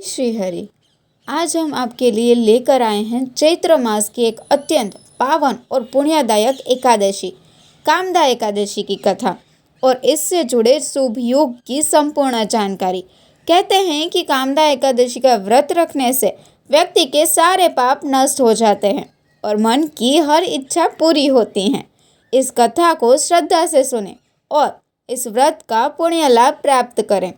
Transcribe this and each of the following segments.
श्री हरि। आज हम आपके लिए लेकर आए हैं चैत्र मास की एक अत्यंत पावन और पुण्यदायक एकादशी कामदा एकादशी की कथा और इससे जुड़े शुभ योग की संपूर्ण जानकारी। कहते हैं कि कामदा एकादशी का व्रत रखने से व्यक्ति के सारे पाप नष्ट हो जाते हैं और मन की हर इच्छा पूरी होती हैं। इस कथा को श्रद्धा से सुने और इस व्रत का पुण्य लाभ प्राप्त करें।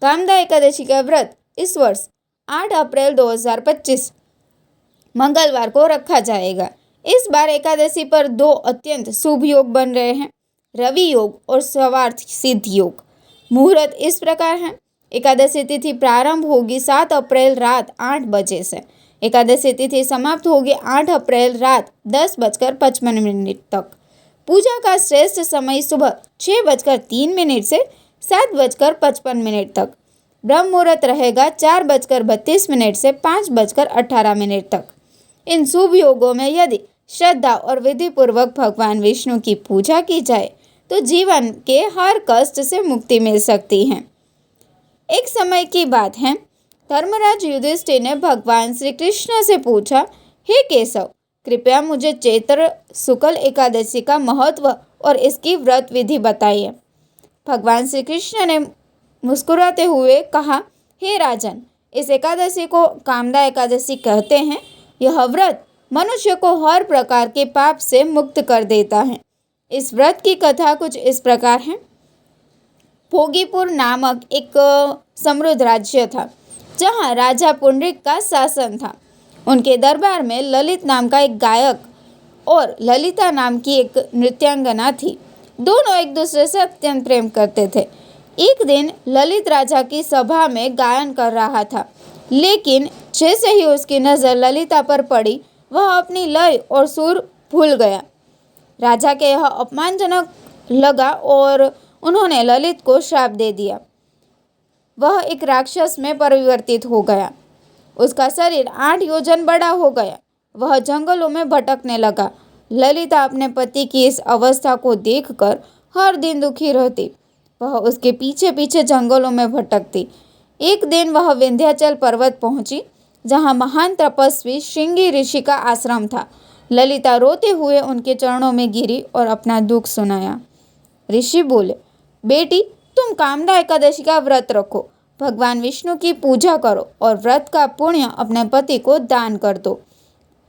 कामदा एकादशी का व्रत इस वर्ष 8 अप्रैल 2025 मंगलवार को रखा जाएगा। इस बार एकादशी पर दो अत्यंत शुभ योग बन रहे हैं, रवि योग और सर्वार्थ सिद्ध योग। मुहूर्त इस प्रकार है। एकादशी तिथि प्रारंभ होगी 7 अप्रैल रात 8 बजे से। एकादशी तिथि समाप्त होगी 8 अप्रैल रात 10:55 तक। पूजा का श्रेष्ठ समय सुबह 6:03 से 7:55 तक। ब्रह्म मुहूर्त रहेगा 4:32 से 5:18 तक। इन शुभ योगों में यदि श्रद्धा और विधि पूर्वक भगवान विष्णु की पूजा की जाए तो जीवन के हर कष्ट से मुक्ति मिल सकती है। एक समय की बात है, धर्मराज युधिष्ठिर ने भगवान श्री कृष्ण से पूछा, हे केशव, कृपया मुझे चैत्र शुक्ल एकादशी का महत्व और इसकी व्रत विधि बताइए। भगवान श्री कृष्ण ने मुस्कुराते हुए कहा, हे राजन, इस एकादशी को कामदा एकादशी कहते हैं। यह व्रत मनुष्य को हर प्रकार के पाप से मुक्त कर देता है। इस व्रत की कथा कुछ इस प्रकार है। भोगीपुर नामक एक समृद्ध राज्य था जहां राजा पुंडरीक का शासन था। उनके दरबार में ललित नाम का एक गायक और ललिता नाम की एक नृत्यांगना थी। दोनों एक दूसरे से अत्यंत प्रेम करते थे। एक दिन ललित राजा की सभा में गायन कर रहा था, लेकिन जैसे ही उसकी नज़र ललिता पर पड़ी वह अपनी लय और सुर भूल गया। राजा के यह अपमानजनक लगा और उन्होंने ललित को श्राप दे दिया। वह एक राक्षस में परिवर्तित हो गया। उसका शरीर 8 योजन बड़ा हो गया। वह जंगलों में भटकने लगा। ललिता अपने पति की इस अवस्था को देखकर हर दिन दुखी रहती। वह उसके पीछे पीछे जंगलों में भटकती। एक दिन वह विंध्याचल पर्वत पहुंची, जहां महान तपस्वी श्रृंगी ऋषि का आश्रम था। ललिता रोते हुए उनके चरणों में गिरी और अपना दुख सुनाया। ऋषि बोले, बेटी, तुम कामदा एकादशी का व्रत रखो, भगवान विष्णु की पूजा करो और व्रत का पुण्य अपने पति को दान कर दो।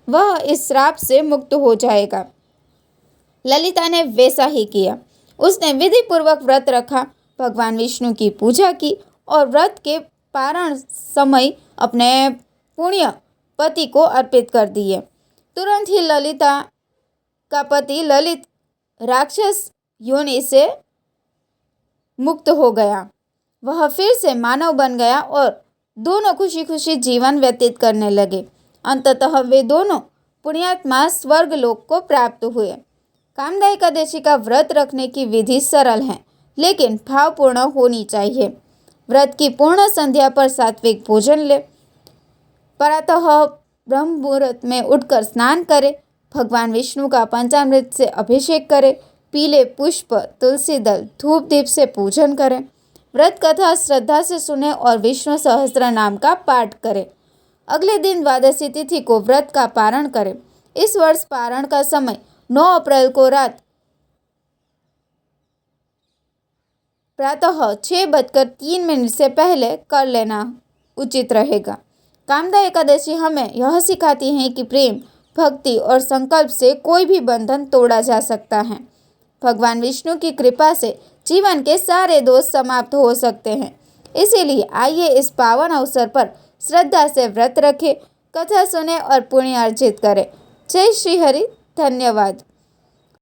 वह इस श्राप से मुक्त हो जाएगा। ललिता ने वैसा ही किया। उसने विधि पूर्वक व्रत रखा, भगवान विष्णु की पूजा की और व्रत के पारण समय अपने पुण्य पति को अर्पित कर दिए। तुरंत ही ललिता का पति ललित राक्षस योनि से मुक्त हो गया। वह फिर से मानव बन गया और दोनों खुशी खुशी जीवन व्यतीत करने लगे। अंततः वे दोनों पुण्यात्मा स्वर्ग लोक को प्राप्त हुए। कामदा एकादशी का व्रत रखने की विधि सरल है, लेकिन भावपूर्ण होनी चाहिए। व्रत की पूर्ण संध्या पर सात्विक भोजन ले, प्रातः ब्रह्म मुहूर्त में उठकर स्नान करें, भगवान विष्णु का पंचामृत से अभिषेक करें, पीले पुष्प, तुलसी दल, धूप दीप से पूजन करें, व्रत कथा श्रद्धा से सुने और विष्णु सहस्त्र नाम का पाठ करें। अगले दिन द्वादशी तिथि को व्रत का पारण करें। इस वर्ष पारण का समय 9 अप्रैल को प्रातः 6:03 से पहले कर लेना उचित रहेगा। कामदा एकादशी हमें यह सिखाती है कि प्रेम, भक्ति और संकल्प से कोई भी बंधन तोड़ा जा सकता है। भगवान विष्णु की कृपा से जीवन के सारे दोष समाप्त हो सकते हैं। इसीलिए आइए इस पावन अवसर पर श्रद्धा से व्रत रखें, कथा सुने और पुण्य अर्जित करें। जय श्री हरि। धन्यवाद।